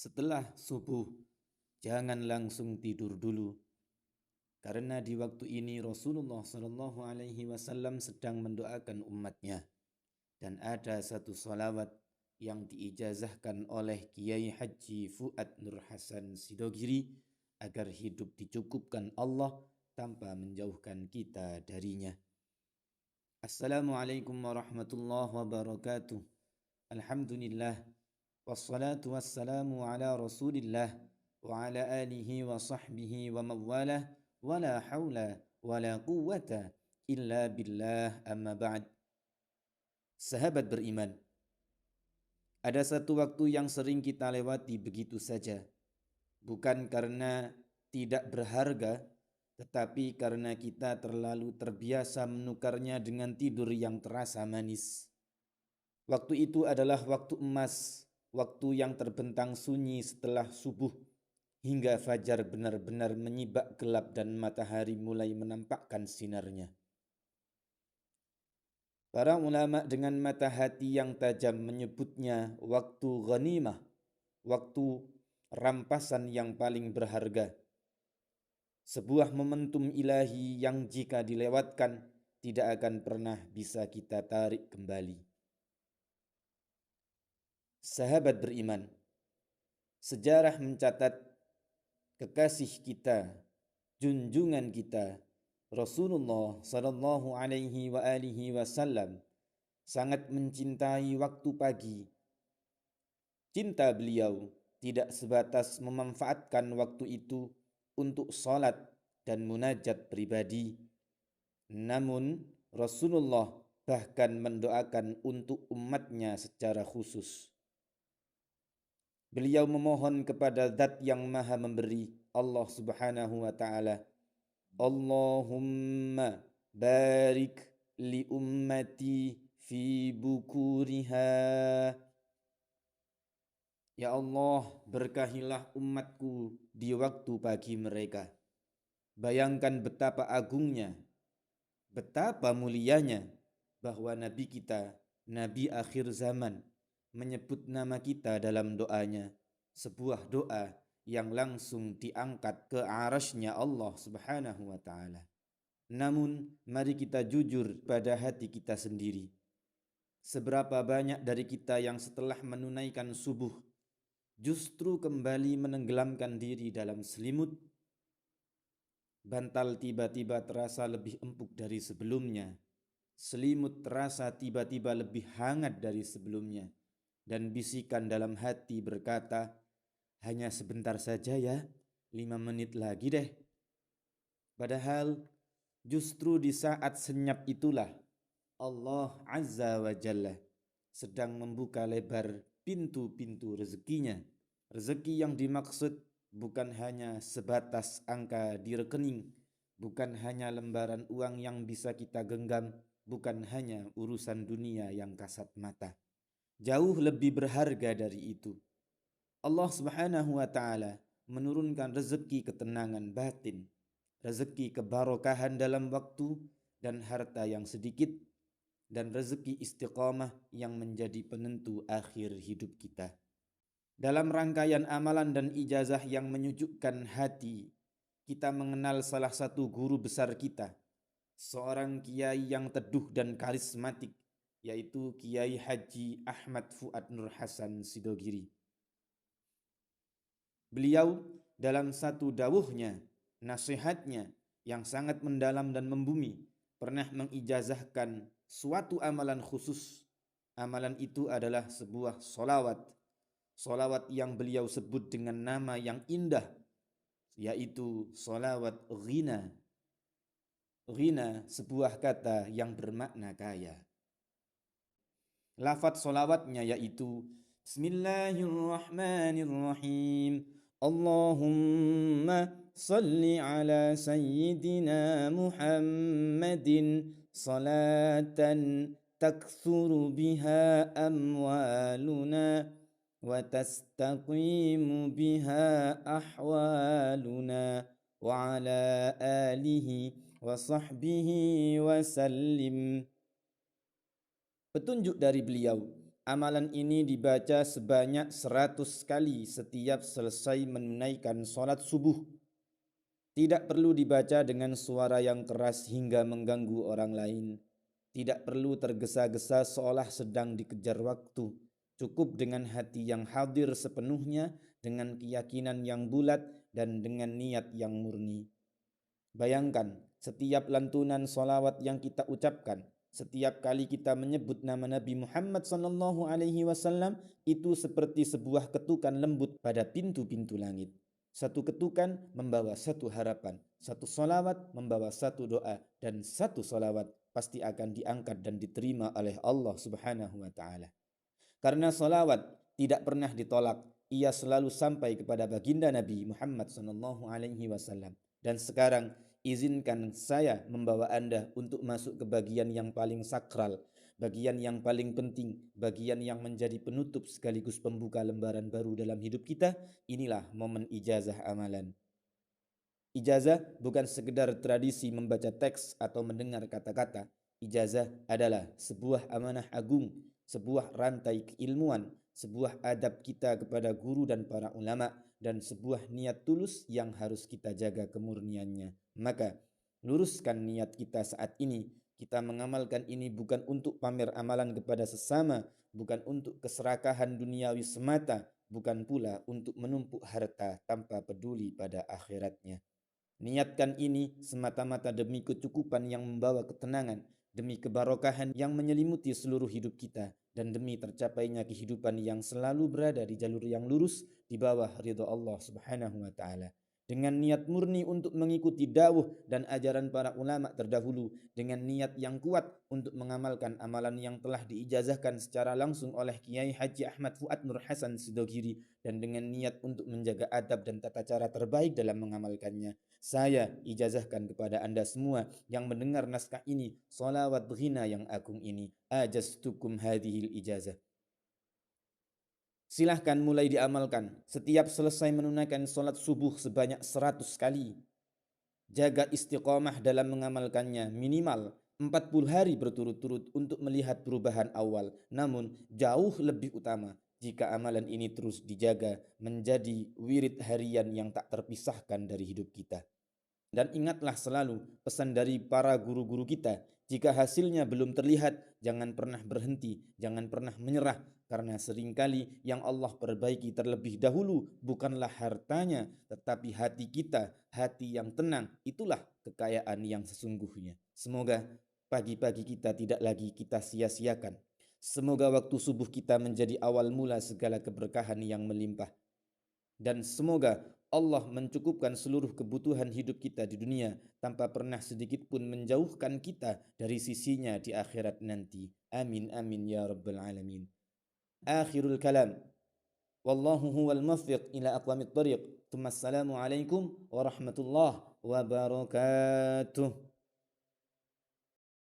Setelah subuh, jangan langsung tidur dulu. Karena di waktu ini Rasulullah SAW sedang mendoakan umatnya. Dan ada satu salawat yang diijazahkan oleh Kiai Haji Fuad Nur Hasan Sidogiri agar hidup dicukupkan Allah tanpa menjauhkan kita darinya. Assalamualaikum warahmatullahi wabarakatuh. Alhamdulillah. Wassalatu wassalamu ala rasulillah wa ala alihi wa sahbihi wa mawalah wa la hawla wa la quwwata illa billah amma ba'd. Sahabat beriman, ada satu waktu yang sering kita lewati begitu saja, bukan karena tidak berharga, tetapi karena kita terlalu terbiasa menukarnya dengan tidur yang terasa manis. Waktu itu adalah waktu emas, waktu yang terbentang sunyi setelah subuh hingga fajar benar-benar menyibak gelap dan matahari mulai menampakkan sinarnya. Para ulama dengan mata hati yang tajam menyebutnya waktu ghanimah, waktu rampasan yang paling berharga. Sebuah momentum ilahi yang jika dilewatkan tidak akan pernah bisa kita tarik kembali. Sahabat beriman, sejarah mencatat kekasih kita, junjungan kita, Rasulullah sallallahu alaihi wasallam sangat mencintai waktu pagi. Cinta beliau tidak sebatas memanfaatkan waktu itu untuk salat dan munajat pribadi, namun Rasulullah bahkan mendoakan untuk umatnya secara khusus. Beliau memohon kepada Zat yang Maha Memberi, Allah Subhanahu wa taala, Allahumma barik li ummati fi bukuriha. Ya Allah, berkahilah umatku di waktu pagi mereka. Bayangkan betapa agungnya, betapa mulianya bahwa Nabi kita, Nabi akhir zaman, menyebut nama kita dalam doanya, sebuah doa yang langsung diangkat ke arasy-Nya Allah Subhanahu wa taala. Namun mari kita jujur pada hati kita sendiri. Seberapa banyak dari kita yang setelah menunaikan subuh justru kembali menenggelamkan diri dalam selimut? Bantal tiba-tiba terasa lebih empuk dari sebelumnya. Selimut terasa tiba-tiba lebih hangat dari sebelumnya. Dan bisikan dalam hati berkata, hanya sebentar saja ya, 5 menit lagi deh. Padahal justru di saat senyap itulah Allah Azza wa Jalla sedang membuka lebar pintu-pintu rezekinya. Rezeki yang dimaksud bukan hanya sebatas angka di rekening, bukan hanya lembaran uang yang bisa kita genggam, bukan hanya urusan dunia yang kasat mata. Jauh lebih berharga dari itu. Allah Subhanahu wa taala menurunkan rezeki ketenangan batin, rezeki kebarokahan dalam waktu dan harta yang sedikit, dan rezeki istiqamah yang menjadi penentu akhir hidup kita. Dalam rangkaian amalan dan ijazah yang menyejukkan hati, kita mengenal salah satu guru besar kita, seorang kiai yang teduh dan karismatik, yaitu Kiai Haji Ahmad Fuad Nur Hasan Sidogiri. Beliau dalam satu dawuhnya, nasihatnya yang sangat mendalam dan membumi, pernah mengijazahkan suatu amalan khusus. Amalan itu adalah sebuah solawat. Solawat yang beliau sebut dengan nama yang indah, yaitu solawat ghina. Ghina sebuah kata yang bermakna kaya. Lafaz solawatnya yaitu Bismillahirrahmanirrahim. Allahumma salli ala sayyidina Muhammadin salatan takthuru biha amwaluna wa tastaqimu biha ahwaluna wa ala alihi wa sahbihi wa sallim. Petunjuk dari beliau, Amalan ini dibaca sebanyak 100 kali setiap selesai menunaikan sholat subuh. Tidak perlu dibaca dengan suara yang keras hingga mengganggu orang lain. Tidak perlu tergesa-gesa seolah sedang dikejar waktu. Cukup dengan hati yang hadir sepenuhnya, dengan keyakinan yang bulat, dan dengan niat yang murni. Bayangkan, setiap lantunan solawat yang kita ucapkan, setiap kali kita menyebut nama Nabi Muhammad SAW, itu seperti sebuah ketukan lembut pada pintu-pintu langit. Satu ketukan membawa satu harapan, satu solawat membawa satu doa, dan satu solawat pasti akan diangkat dan diterima oleh Allah Subhanahu wa Ta'ala. Karena solawat tidak pernah ditolak, ia selalu sampai kepada baginda Nabi Muhammad SAW. Dan sekarang izinkan saya membawa Anda untuk masuk ke bagian yang paling sakral, bagian yang paling penting, bagian yang menjadi penutup sekaligus pembuka lembaran baru dalam hidup kita. Inilah momen ijazah amalan. Ijazah bukan sekedar tradisi membaca teks atau mendengar kata-kata. Ijazah adalah sebuah amanah agung, sebuah rantai keilmuan, sebuah adab kita kepada guru dan para ulama, dan sebuah niat tulus yang harus kita jaga kemurniannya. Maka, luruskan niat kita saat ini. Kita mengamalkan ini bukan untuk pamer amalan kepada sesama, bukan untuk keserakahan duniawi semata, bukan pula untuk menumpuk harta tanpa peduli pada akhiratnya. Niatkan ini semata-mata demi kecukupan yang membawa ketenangan, demi kebarokahan yang menyelimuti seluruh hidup kita, dan demi tercapainya kehidupan yang selalu berada di jalur yang lurus di bawah ridha Allah Subhanahu wa Ta'ala. Dengan niat murni untuk mengikuti dawuh dan ajaran para ulama terdahulu, dengan niat yang kuat untuk mengamalkan amalan yang telah diijazahkan secara langsung oleh Kiai Haji Ahmad Fuad Nur Hasan Sidogiri, dan dengan niat untuk menjaga adab dan tata cara terbaik dalam mengamalkannya, saya ijazahkan kepada Anda semua yang mendengar naskah ini, salawat ghina yang agung ini, ajaztukum hadhil ijazah. Silahkan mulai diamalkan. Setiap selesai menunaikan solat subuh sebanyak 100 kali. Jaga istiqomah dalam mengamalkannya minimal 40 hari berturut-turut untuk melihat perubahan awal. Namun jauh lebih utama jika amalan ini terus dijaga menjadi wirid harian yang tak terpisahkan dari hidup kita. Dan ingatlah selalu pesan dari para guru-guru kita, jika hasilnya belum terlihat, jangan pernah berhenti, jangan pernah menyerah, karena seringkali yang Allah perbaiki terlebih dahulu bukanlah hartanya, tetapi hati kita, hati yang tenang, itulah kekayaan yang sesungguhnya. Semoga pagi-pagi kita tidak lagi kita sia-siakan. Semoga waktu subuh kita menjadi awal mula segala keberkahan yang melimpah. Dan semoga Allah mencukupkan seluruh kebutuhan hidup kita di dunia tanpa pernah sedikit pun menjauhkan kita dari sisinya di akhirat nanti. Amin amin ya rabbal alamin. Akhirul kalam. Wallahu huwal muwaffiq ila aqwamit thariq. Tsumma assalamu alaikum warahmatullahi wabarakatuh.